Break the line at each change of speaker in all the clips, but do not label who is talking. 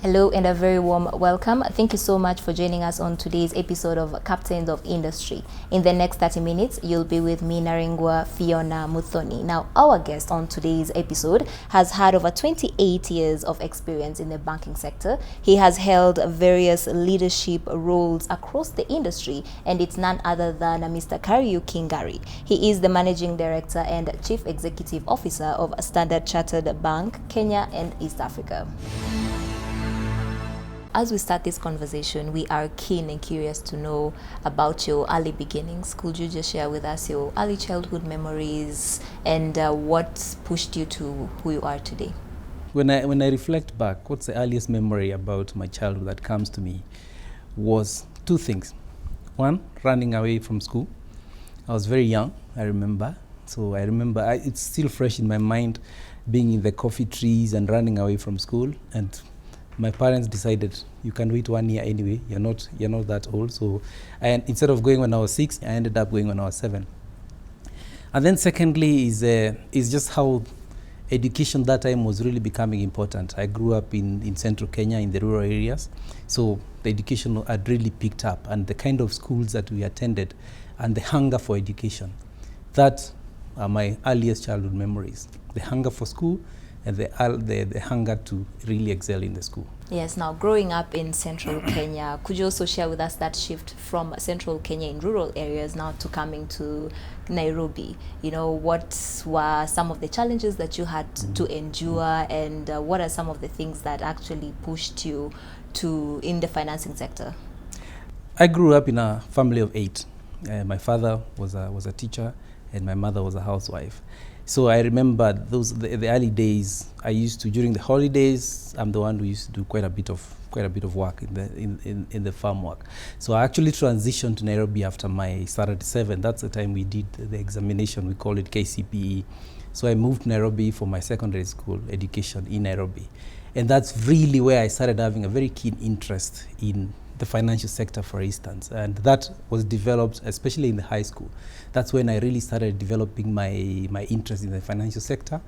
Hello and a very warm welcome. Thank you so much for joining us on today's episode of Captains of Industry. In the next 30 minutes, you'll be with me, Naringwa Fiona Muthoni. Now, our guest on today's episode has had over 28 years of experience in the banking sector. He has held various leadership roles across the industry, and it's none other than Mr. Kariuki Ngari. He is the Managing Director and Chief Executive Officer of Standard Chartered Bank, Kenya and East Africa. As we start this conversation, we are keen and curious to know about your early beginnings. Could you just share with us your early childhood memories and what pushed you to who you are today?
When I reflect back, what's the earliest memory about my childhood that comes to me was two things. One, running away from school. I was very young, I remember. So it's still fresh in my mind, being in the coffee trees and running away from school. And my parents decided you can wait 1 year anyway. You're not that old. So, and instead of going when I was 6, I ended up going when I was 7. And then secondly is just how education that time was really becoming important. I grew up in central Kenya in the rural areas, so the education had really picked up, and the kind of schools that we attended and the hunger for education. That are my earliest childhood memories. The hunger for school and the hunger to really excel in the school.
Yes, now growing up in central Kenya, could you also share with us that shift from central Kenya in rural areas now to coming to Nairobi? You know, what were some of the challenges that you had to endure, and what are some of the things that actually pushed you to in the financing sector?
I grew up in a family of 8. My father was a teacher and my mother was a housewife. So I remember the early days. I used to, during the holidays, I'm the one who used to do quite a bit of work in the farm work. So I actually transitioned to Nairobi after my started 7. That's the time we did the examination. We call it KCPE. So I moved to Nairobi for my secondary school education in Nairobi, and that's really where I started having a very keen interest in the financial sector, for instance, and that was developed especially in the high school. That's when I really started developing my interest in the financial sector,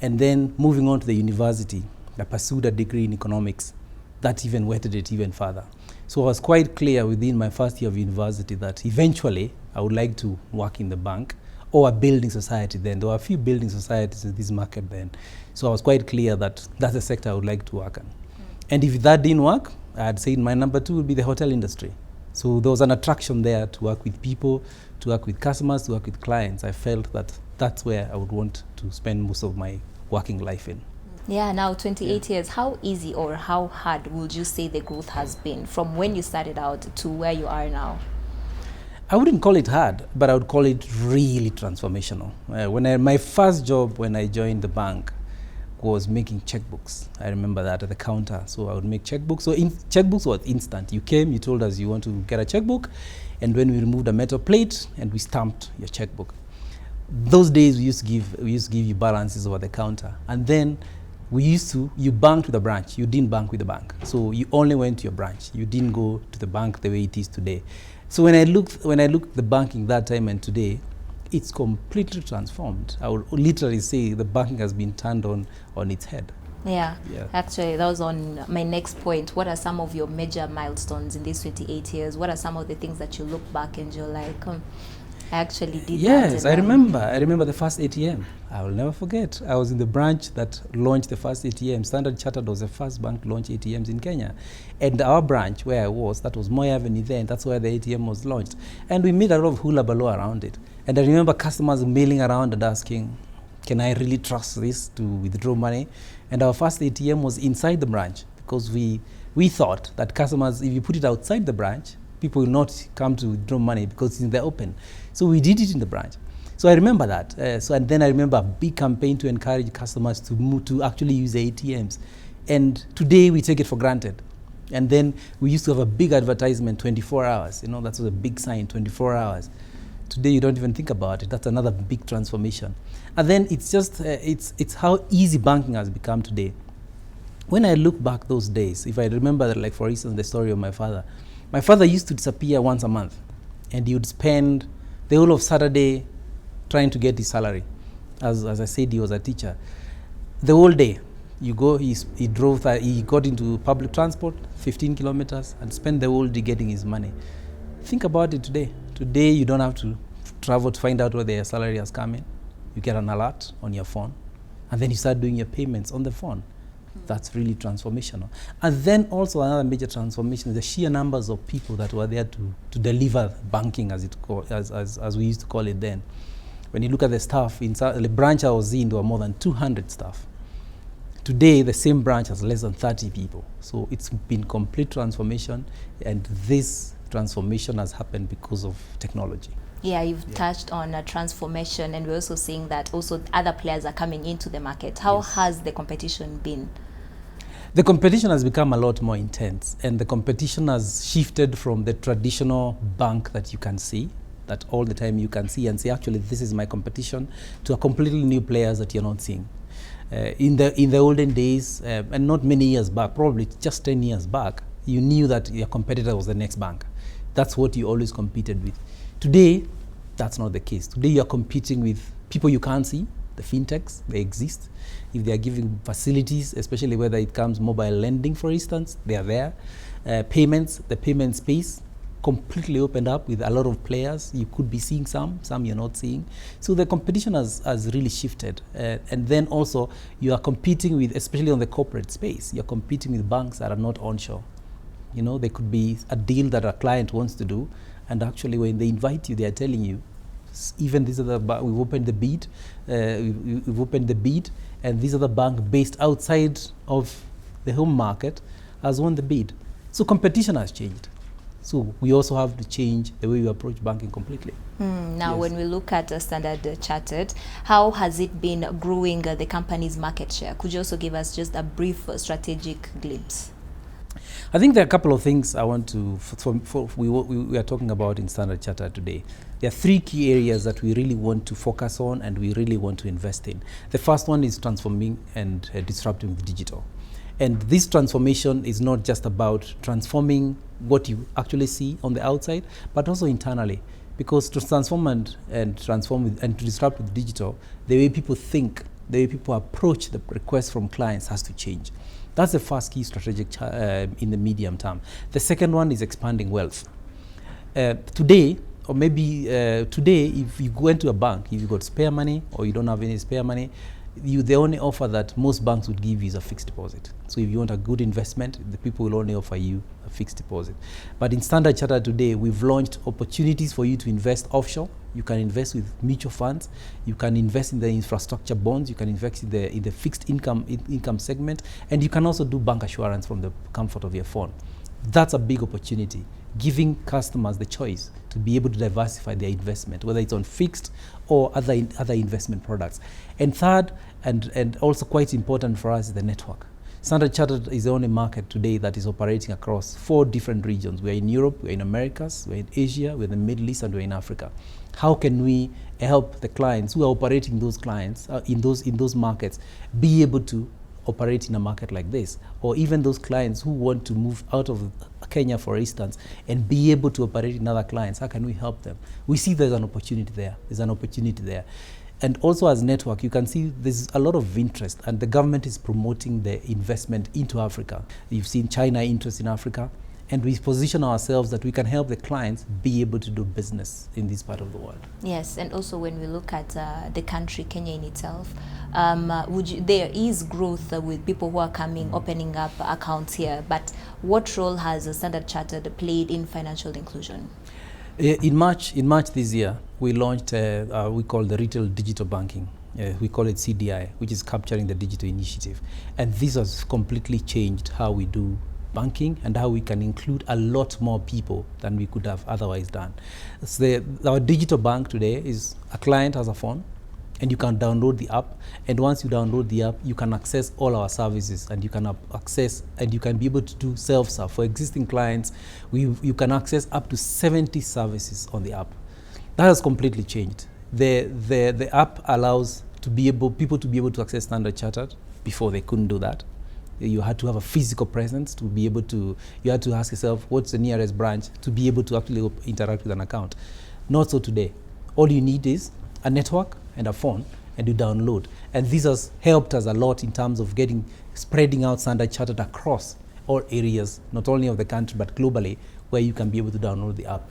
and then moving on to the university, I pursued a degree in economics. That even wetted it even further. So I was quite clear within my first year of university that eventually I would like to work in the bank or a building society. Then there were a few building societies in this market then, so I was quite clear that that's the sector I would like to work in. And if that didn't work, I'd say my number 2 would be the hotel industry. So there was an attraction there to work with people, to work with customers, to work with clients. I felt that that's where I would want to spend most of my working life in.
Yeah, now 28 years, how easy or how hard would you say the growth has been from when you started out to where you are now?
I wouldn't call it hard, but I would call it really transformational. My first job when I joined the bank was making checkbooks. I remember that at the counter. So I would make checkbooks. So checkbooks was instant. You came, you told us you want to get a checkbook, and when we removed a metal plate and we stamped your checkbook. Those days we used to give you balances over the counter, and then you banked with the branch. You didn't bank with the bank, so you only went to your branch. You didn't go to the bank the way it is today. So when I looked at the banking that time and today, it's completely transformed. I would literally say the banking has been turned on its head.
Yeah, actually, that was on my next point. What are some of your major milestones in these 28 years? What are some of the things that you look back and you're like, I actually did that?
Yes, I remember the first ATM. I will never forget. I was in the branch that launched the first ATM. Standard Chartered was the first bank to launch ATMs in Kenya. And our branch, where I was, that was Moi Avenue then, that's where the ATM was launched. And we made a lot of hula baloo around it. And I remember customers milling around and asking, can I really trust this to withdraw money? And our first ATM was inside the branch, because we thought that customers, if you put it outside the branch, people will not come to withdraw money because it's in the open. So we did it in the branch. So I remember that. And then I remember a big campaign to encourage customers to actually use the ATMs. And today we take it for granted. And then we used to have a big advertisement, 24 hours. That was a big sign, 24 hours. Today you don't even think about it. That's another big transformation. And then it's just, it's how easy banking has become today. When I look back those days, if I remember, like for instance, the story of my father used to disappear once a month, and he would spend the whole of Saturday trying to get his salary. As I said, he was a teacher. The whole day, You go, he drove, he got into public transport, 15 kilometers, and spent the whole day getting his money. Think about it today. Today, you don't have to travel to find out where their salary has come in. You get an alert on your phone, and then you start doing your payments on the phone. That's really transformational. And then also another major transformation is the sheer numbers of people that were there to deliver banking, as we used to call it then. When you look at the staff, in the branch I was in, there were more than 200 staff. Today, the same branch has less than 30 people. So it's been complete transformation, and this transformation has happened because of technology.
Yeah, you've touched on transformation, and we're also seeing that also other players are coming into the market. How has the competition been?
The competition has become a lot more intense, and the competition has shifted from the traditional bank that you can see, that all the time you can see and say, actually, this is my competition, to a completely new players that you're not seeing. In the olden days, and not many years back, probably just 10 years back, you knew that your competitor was the next bank. That's what you always competed with. Today, that's not the case. Today, you're competing with people you can't see, the fintechs, they exist. If they are giving facilities, especially whether it comes mobile lending, for instance, they are there. Payments, the payment space, completely opened up with a lot of players. You could be seeing some you're not seeing. So the competition has really shifted. And then also, you are competing with, especially on the corporate space, you're competing with banks that are not onshore. You know, there could be a deal that a client wants to do, and actually when they invite you, they are telling you, even these are the we've opened the bid, we've opened the bid, and this other bank based outside of the home market has won the bid. So competition has changed. So we also have to change the way we approach banking completely.
Now, when we look at Standard Chartered, how has it been growing the company's market share? Could you also give us just a brief strategic glimpse?
I think there are a couple of things I want to, we are talking about in Standard Chartered today. There are three key areas that we really want to focus on and we really want to invest in. The first one is transforming and disrupting with digital. And this transformation is not just about transforming what you actually see on the outside, but also internally. Because to transform and to disrupt with digital, the way people think, the way people approach the requests from clients has to change. That's the first key strategic in the medium term. The second one is expanding wealth. Today, or maybe today, if you go into a bank, if you've got spare money or you don't have any spare money, the only offer that most banks would give you is a fixed deposit. So if you want a good investment, the people will only offer you a fixed deposit. But in Standard Chartered today, we've launched opportunities for you to invest offshore. You can invest with mutual funds. You can invest in the infrastructure bonds. You can invest in the fixed income segment. And you can also do bank assurance from the comfort of your phone. That's a big opportunity, giving customers the choice to be able to diversify their investment, whether it's on fixed or other investment products. And third, and also quite important for us, is the network. Standard Chartered is the only market today that is operating across 4 different regions. We're in Europe, we're in Americas, we're in Asia, we're in the Middle East, and we're in Africa. How can we help the clients who are operating those clients in those markets be able to operate in a market like this? Or even those clients who want to move out of Kenya, for instance, and be able to operate in other clients, how can we help them? We see there's an opportunity there. There's an opportunity there. And also as network, you can see there's a lot of interest, and the government is promoting the investment into Africa. You've seen China interest in Africa, and we position ourselves that we can help the clients be able to do business in this part of the world.
Yes, and also when we look at the country, Kenya in itself, there is growth with people who are coming, opening up accounts here, but what role has Standard Chartered played in financial inclusion?
In March this year, we launched we call the retail digital banking. We call it CDI, which is capturing the digital initiative. And this has completely changed how we do banking and how we can include a lot more people than we could have otherwise done. So our digital bank today is a client has a phone, and you can download the app. And once you download the app, you can access all our services, and you can you can be able to do self-serve. For existing clients, you can access up to 70 services on the app. That has completely changed. The app allows people to be able to access Standard Chartered. Before, they couldn't do that. You had to have a physical presence to be able to, you had to ask yourself, what's the nearest branch to be able to actually interact with an account? Not so today. All you need is a network and a phone, and you download. And this has helped us a lot in terms of spreading out Standard Chartered across all areas, not only of the country, but globally, where you can be able to download the app.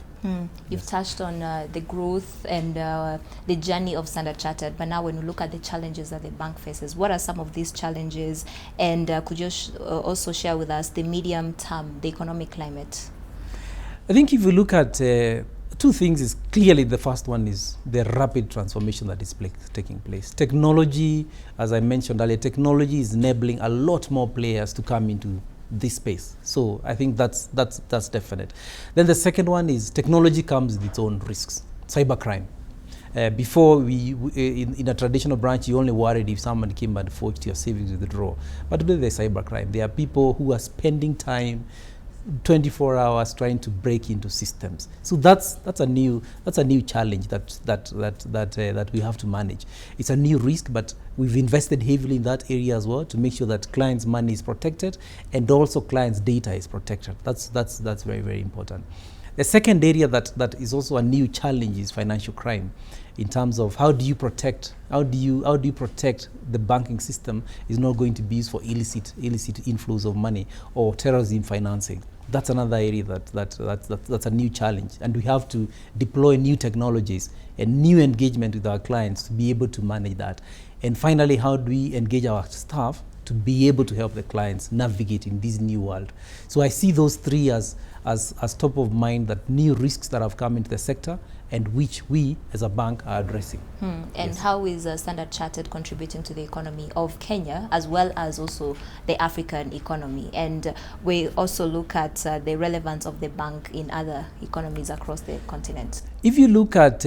You've touched on the growth and the journey of Standard Chartered, but now when we look at the challenges that the bank faces, what are some of these challenges? And could you also share with us the medium term, the economic climate?
I think if you look at two things, is clearly the first one is the rapid transformation that is taking place. Technology, as I mentioned earlier, technology is enabling a lot more players to come into this space. So I think that's definite. Then the second one is technology comes with its own risks. Cybercrime. Before, in a traditional branch, you only worried if someone came and forged your savings withdrawal. But today there's cybercrime. There are people who are spending time 24 hours trying to break into systems. So that's a new challenge that we have to manage. It's a new risk, but we've invested heavily in that area as well to make sure that clients' money is protected and also clients' data is protected. That's very, very important. The second area that is also a new challenge is financial crime, in terms of how do you protect the banking system is not going to be used for illicit inflows of money or terrorism financing. That's another area that's a new challenge, and we have to deploy new technologies and new engagement with our clients to be able to manage that. And finally, how do we engage our staff to be able to help the clients navigate in this new world? So I see those three as top of mind, that new risks that have come into the sector and which we as a bank are addressing.
And
yes.
How is Standard Chartered contributing to the economy of Kenya as well as also the African economy? And we also look at the relevance of the bank in other economies across the continent.
If you look at,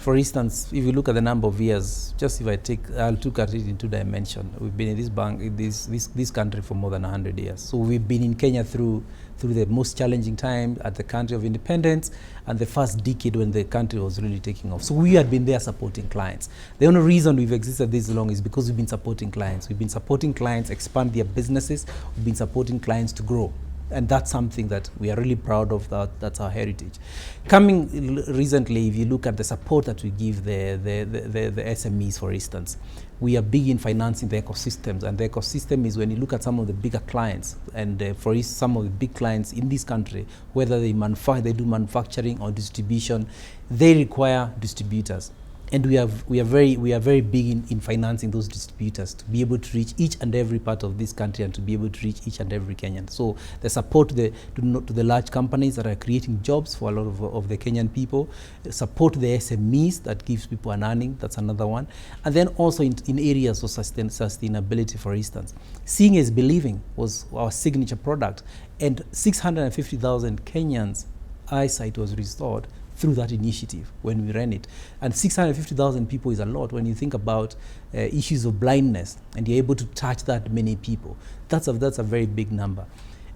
for instance, if you look at the number of years, just if I'll look at it in two dimensions. We've been in this bank, in this country for more than 100 years. So we've been in Kenya through the most challenging time at the country of independence and the first decade when the country was really taking off. So we had been there supporting clients. The only reason we've existed this long is because we've been supporting clients. We've been supporting clients expand their businesses. We've been supporting clients to grow. And that's something that we are really proud of. That's our heritage. Coming recently, if you look at the support that we give the SMEs, for instance, we are big in financing the ecosystems. And the ecosystem is when you look at some of the bigger clients, and some of the big clients in this country, whether they do manufacturing or distribution, they require distributors. And we are very big in financing those distributors to be able to reach each and every part of this country and to be able to reach each and every Kenyan. So the support to the large companies that are creating jobs for a lot of the Kenyan people, support to the SMEs that gives people an earning, that's another one. And then also in areas of sustainability, for instance. Seeing is believing was our signature product, and 650,000 Kenyans' eyesight was restored through that initiative when we ran it. And 650,000 people is a lot when you think about issues of blindness, and you're able to touch that many people. That's a very big number.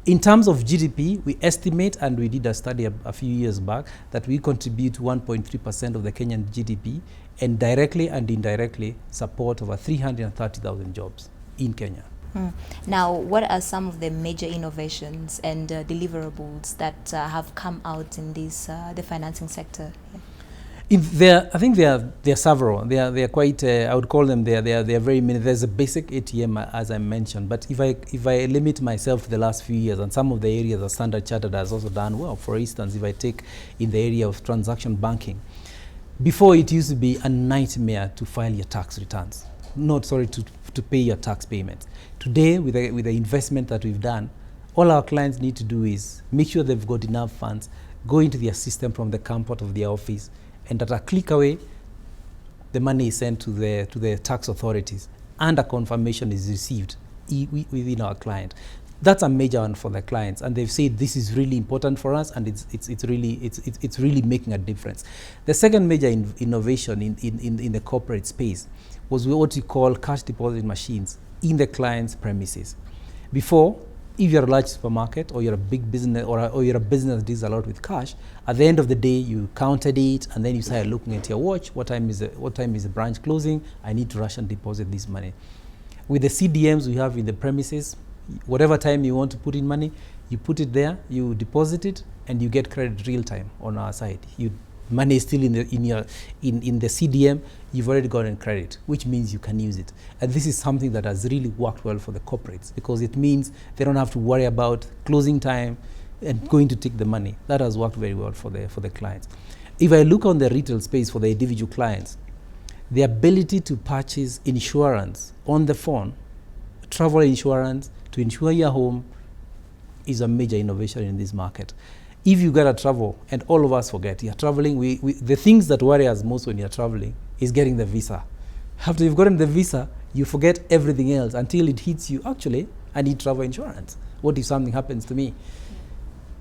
In terms of GDP, we estimate, and we did a study a few years back, that we contribute 1.3% of the Kenyan GDP, and directly and indirectly support over 330,000 jobs in Kenya.
Now, what are some of the major innovations and deliverables that have come out in the financing sector?
I think there are several. They are quite. I would call them. They are very many. There's a basic ATM, as I mentioned. But if I limit myself to the last few years, and some of the areas that Standard Chartered has also done well. For instance, if I take in the area of transaction banking, before it used to be a nightmare to file your tax returns. To pay your tax payments. Today, with the investment that we've done, all our clients need to do is make sure they've got enough funds, go into their system from the comfort of their office, and at a click away, the money is sent to the tax authorities, and a confirmation is received within our client. That's a major one for the clients, and they've said this is really important for us, and it's really making a difference. The second major innovation in the corporate space was what we call cash deposit machines in the client's premises. Before, if you're a large supermarket or you're a big business or you're a business that deals a lot with cash, at the end of the day you counted it and then you started looking at your watch. What time is the branch closing? I need to rush and deposit this money. With the CDMs we have in the premises, whatever time you want to put in money, you put it there, you deposit it, and you get credit real time on our side. You money is still in the CDM, you've already gotten credit, which means you can use it. And this is something that has really worked well for the corporates, because it means they don't have to worry about closing time and going to take the money. That has worked very well for the clients. If I look on the retail space for the individual clients, the ability to purchase insurance on the phone, travel insurance, to insure your home, is a major innovation in this market. If you gotta travel, and all of us forget, you're traveling, the things that worry us most when you're traveling is getting the visa. After you've gotten the visa, you forget everything else until it hits you. Actually, I need travel insurance. What if something happens to me?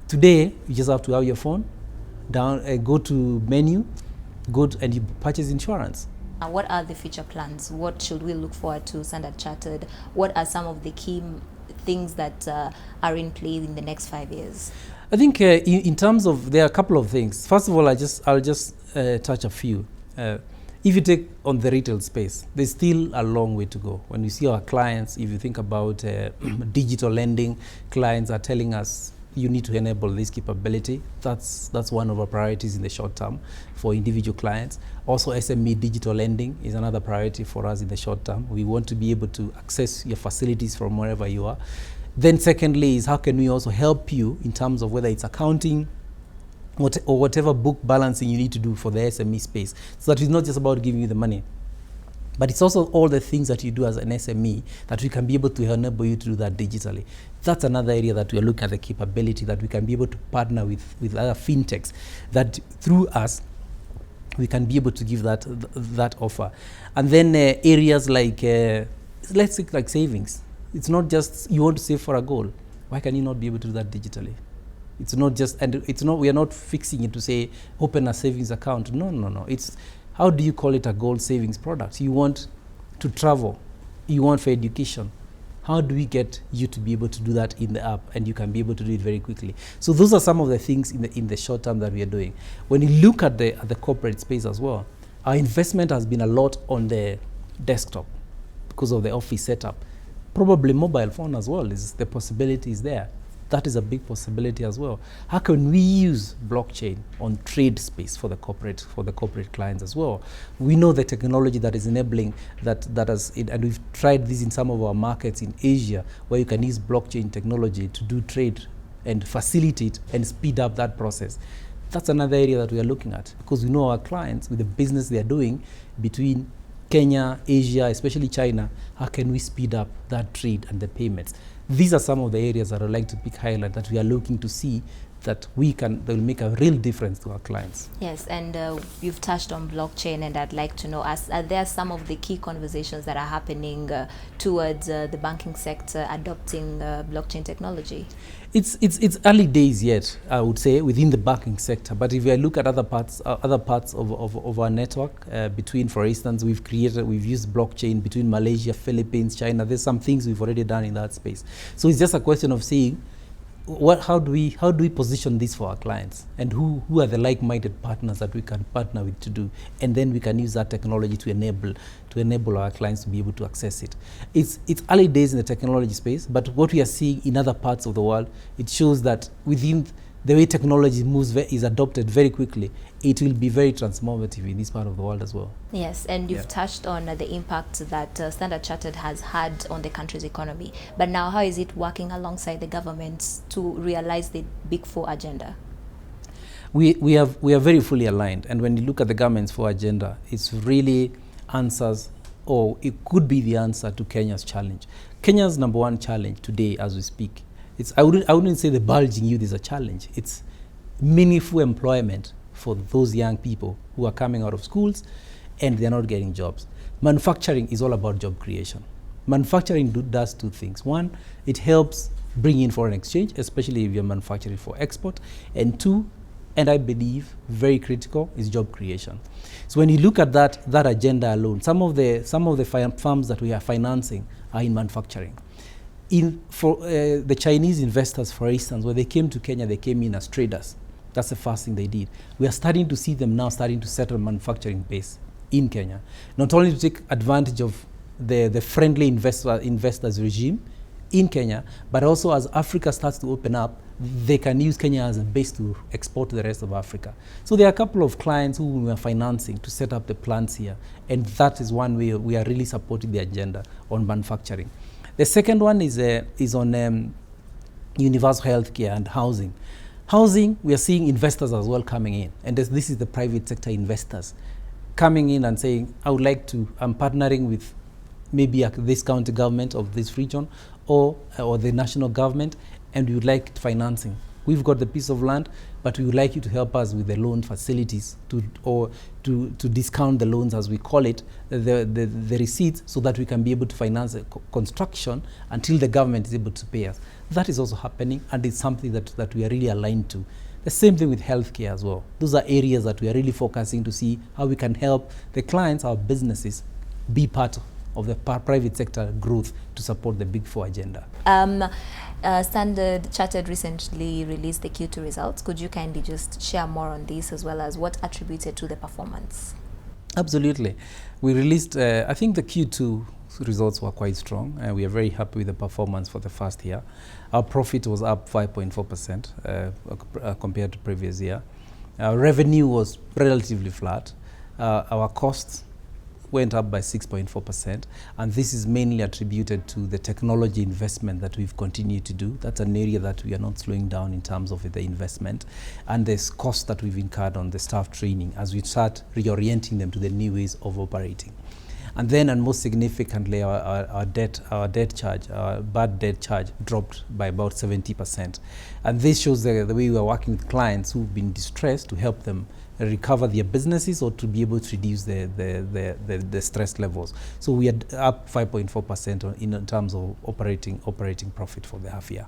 Today, you just have to have your phone, go to menu, and you purchase insurance.
What are the future plans? What should we look forward to, Standard Chartered? What are some of the key things that are in play in the next 5 years?
I think in terms of, there are a couple of things. First of all, I'll just touch a few. If you take on the retail space, there's still a long way to go. When you see our clients, if you think about digital lending, clients are telling us, you need to enable this capability. That's one of our priorities in the short term for individual clients. Also, SME digital lending is another priority for us in the short term. We want to be able to access your facilities from wherever you are. Then secondly is, how can we also help you in terms of whether it's accounting or whatever book balancing you need to do for the SME space. So that it's not just about giving you the money, but it's also all the things that you do as an SME that we can be able to enable you to do that digitally. That's another area that we are looking at, the capability that we can be able to partner with other fintechs, that through us, we can be able to give that offer. And then areas like, let's say like savings. It's not just you want to save for a goal. Why can you not be able to do that digitally? It's not just, and it's not, we are not fixing it to say, open a savings account. No. It's, how do you call it a goal savings product? You want to travel, you want for education. How do we get you to be able to do that in the app, and you can be able to do it very quickly? So those are some of the things in the short term that we are doing. When you look at the corporate space as well, our investment has been a lot on the desktop because of the office setup. Probably mobile phone as well, is the possibility is there. That is a big possibility as well. How can we use blockchain on trade space for the corporate clients as well? We know the technology that is enabling that has, and we've tried this in some of our markets in Asia, where you can use blockchain technology to do trade and facilitate and speed up that process. That's another area that we are looking at, because we know our clients, with the business they are doing between Kenya, Asia, especially China, how can we speed up that trade and the payments? These are some of the areas that I'd like to highlight that we are looking to see that they'll make a real difference to our clients.
Yes, and you've touched on blockchain, and I'd like to know, are there some of the key conversations that are happening towards the banking sector adopting blockchain technology?
It's early days yet, I would say, within the banking sector. But if I look at other parts of our network, between, for instance, we've used blockchain between Malaysia, Philippines, China. There's some things we've already done in that space. So it's just a question of seeing how do we position this for our clients, and who are the like-minded partners that we can partner with to do, and then we can use that technology to enable our clients to be able to access it. It's early days in the technology space, but what we are seeing in other parts of the world, it shows that within the way technology is adopted very quickly, it will be very transformative in this part of the world as well.
Yes, and you've touched on the impact that Standard Chartered has had on the country's economy. But now, how is it working alongside the government to realize the Big Four agenda?
We are very fully aligned, and when you look at the government's Four agenda, it's really answers, or it could be the answer to Kenya's challenge. Kenya's number one challenge today, as we speak, I wouldn't say the bulging youth is a challenge. It's meaningful employment for those young people who are coming out of schools and they're not getting jobs. Manufacturing is all about job creation. Manufacturing does two things. One, it helps bring in foreign exchange, especially if you're manufacturing for export. And two, and I believe very critical, is job creation. So when you look at that agenda alone, some of the firms that we are financing are in manufacturing. For the Chinese investors, for instance, when they came to Kenya, they came in as traders. That's the first thing they did. We are starting to see them now starting to settle manufacturing base in Kenya, not only to take advantage of the friendly investors regime in Kenya, but also as Africa starts to open up, they can use Kenya as a base to export to the rest of Africa. So there are a couple of clients who we are financing to set up the plants here, and that is one way we are really supporting the agenda on manufacturing. The second one is on universal healthcare and housing. Housing, we are seeing investors as well coming in, and this is the private sector investors coming in and saying, I'm partnering with maybe this county government of this region or the national government, and we would like financing. We've got the piece of land, but we would like you to help us with the loan facilities to discount the loans, as we call it, the receipts, so that we can be able to finance the construction until the government is able to pay us. That is also happening, and it's something that we are really aligned to. The same thing with healthcare as well. Those are areas that we are really focusing to see how we can help the clients, our businesses, be part of the private sector growth to support the Big Four agenda.
Standard Chartered recently released the Q2 results. Could you kindly just share more on this, as well as what attributed to the performance?
Absolutely. We released, I think the Q2 results were quite strong, and we are very happy with the performance for the first year. Our profit was up 5.4% compared to previous year. Our revenue was relatively flat. Our costs went up by 6.4%, and this is mainly attributed to the technology investment that we've continued to do. That's an area that we are not slowing down in terms of the investment, and this cost that we've incurred on the staff training as we start reorienting them to the new ways of operating. And then, and most significantly, our bad debt charge dropped by about 70%. And this shows the way we are working with clients who've been distressed to help them recover their businesses or to be able to reduce the stress levels. So we are up 5.4% in terms of operating profit for the half year.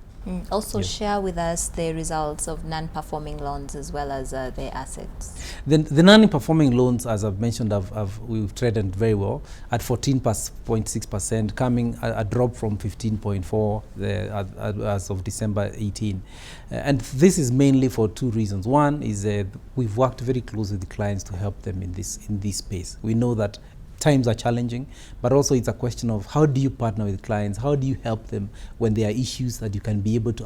Also, yes. Share with us the results of non-performing loans as well as the assets.
The non-performing loans, as I've mentioned, we've traded very well at 14.6%, coming a drop from 15.4 as of December 18. And this is mainly for two reasons. One is we've worked very closely with the clients to help them in this space. We know that times are challenging, but also it's a question of how do you partner with clients, how do you help them when there are issues that you can be able to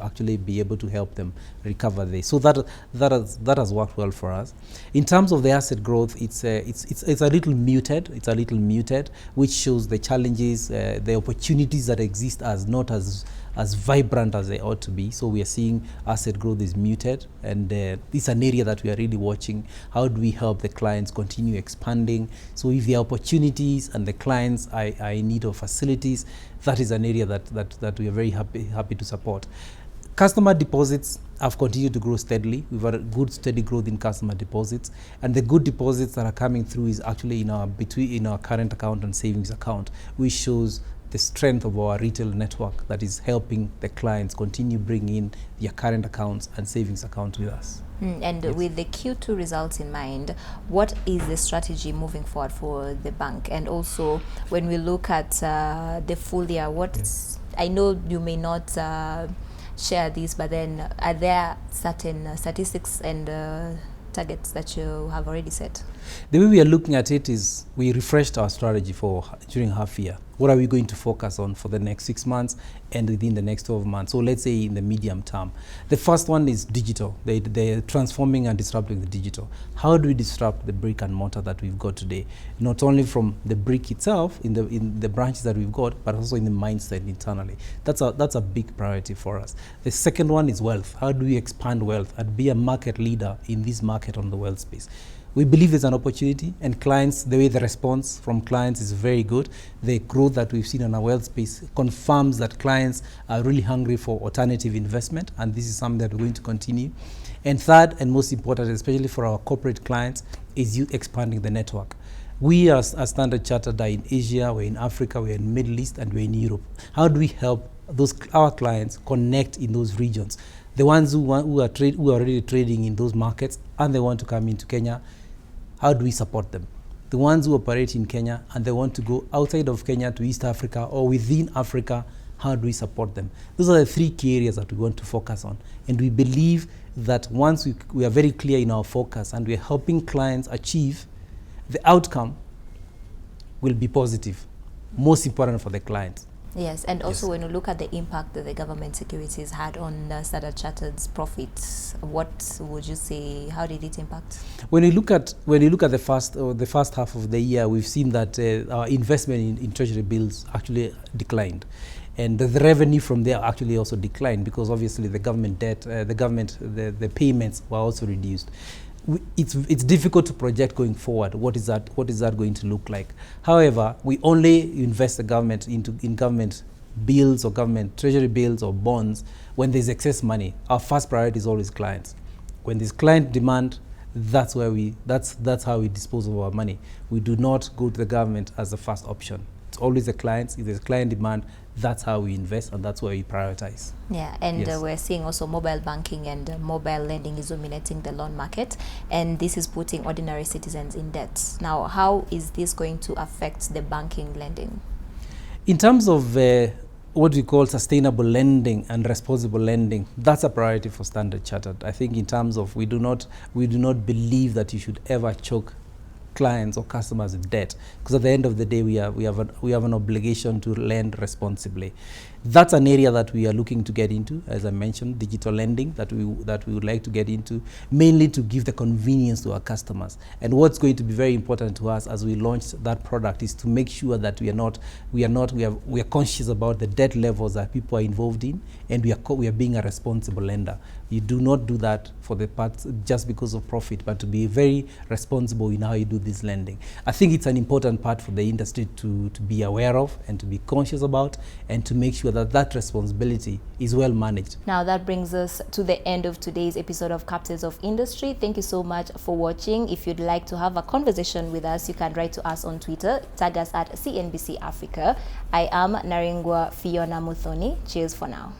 help them recover this. So that has worked well for us. In terms of the asset growth, it's a little muted. It's a little muted, which shows the challenges, the opportunities that exist as not as vibrant as they ought to be. So we are seeing asset growth is muted, and this is an area that we are really watching. How do we help the clients continue expanding? So if there are opportunities and the clients are in need of facilities, that is an area that we are very happy to support. Customer deposits have continued to grow steadily. We've had a good steady growth in customer deposits, and the good deposits that are coming through is actually in our current account and savings account, which shows the strength of our retail network that is helping the clients continue bringing in their current accounts and savings accounts with us.
And yes. With the Q2 results in mind, what is the strategy moving forward for the bank? And also, when we look at the full year, yes. I know you may not share this, but then are there certain statistics and targets that you have already set?
The way we are looking at it is we refreshed our strategy during half year. What are we going to focus on for the next 6 months and within the next 12 months? So let's say in the medium term. The first one is digital. They're transforming and disrupting the digital. How do we disrupt the brick and mortar that we've got today? Not only from the brick itself, in the branches that we've got, but also in the mindset internally. That's a big priority for us. The second one is wealth. How do we expand wealth and be a market leader in this market on the wealth space? We believe there's an opportunity, and clients, the way the response from clients is very good. The growth that we've seen in our wealth space confirms that clients are really hungry for alternative investment, and this is something that we're going to continue. And third, and most important, especially for our corporate clients, is you expanding the network. We as Standard Chartered are in Asia, we're in Africa, we're in Middle East, and we're in Europe. How do we help our clients connect in those regions? The ones who are already trading in those markets and they want to come into Kenya, how do we support them? The ones who operate in Kenya and they want to go outside of Kenya to East Africa or within Africa, how do we support them? Those are the three key areas that we want to focus on. And we believe that once we are very clear in our focus and we are helping clients achieve, the outcome will be positive, most important for the clients.
Yes, and also
Yes.
when you look at the impact that the government securities had on Standard Chartered's profits, what would you say? How did it impact?
When you look at the first half of the year, we've seen that our investment in treasury bills actually declined, and the revenue from there actually also declined because obviously the government debt, the payments were also reduced. It's difficult to project going forward what is that going to look like. However, we only invest the government in government bills or government treasury bills or bonds when there's excess money. Our first priority is always clients. When there's client demand, that's how we dispose of our money. We do not go to the government as the first option. It's always the clients. If there's client demand, that's how we invest, and that's where we prioritize.
Yeah, and
Yes.
we're seeing also mobile banking and mobile lending is dominating the loan market, and this is putting ordinary citizens in debt. Now, how is this going to affect the banking lending?
In terms of what we call sustainable lending and responsible lending, that's a priority for Standard Chartered. I think in terms of we do not believe that you should ever choke clients or customers with debt, because at the end of the day we have an obligation to lend responsibly. That's an area that we are looking to get into, as I mentioned, digital lending that we would like to get into, mainly to give the convenience to our customers. And what's going to be very important to us as we launch that product is to make sure that we are conscious about the debt levels that people are involved in, and we are being a responsible lender. You do not do that for the part just because of profit, but to be very responsible in how you do this lending. I think it's an important part for the industry to be aware of and to be conscious about, and to make sure that responsibility is well managed.
Now that brings us to the end of today's episode of Captains of Industry. Thank you so much for watching. If you'd like to have a conversation with us, you can write to us on Twitter. Tag us at CNBC Africa. I am Naringwa Fiona Muthoni. Cheers for now.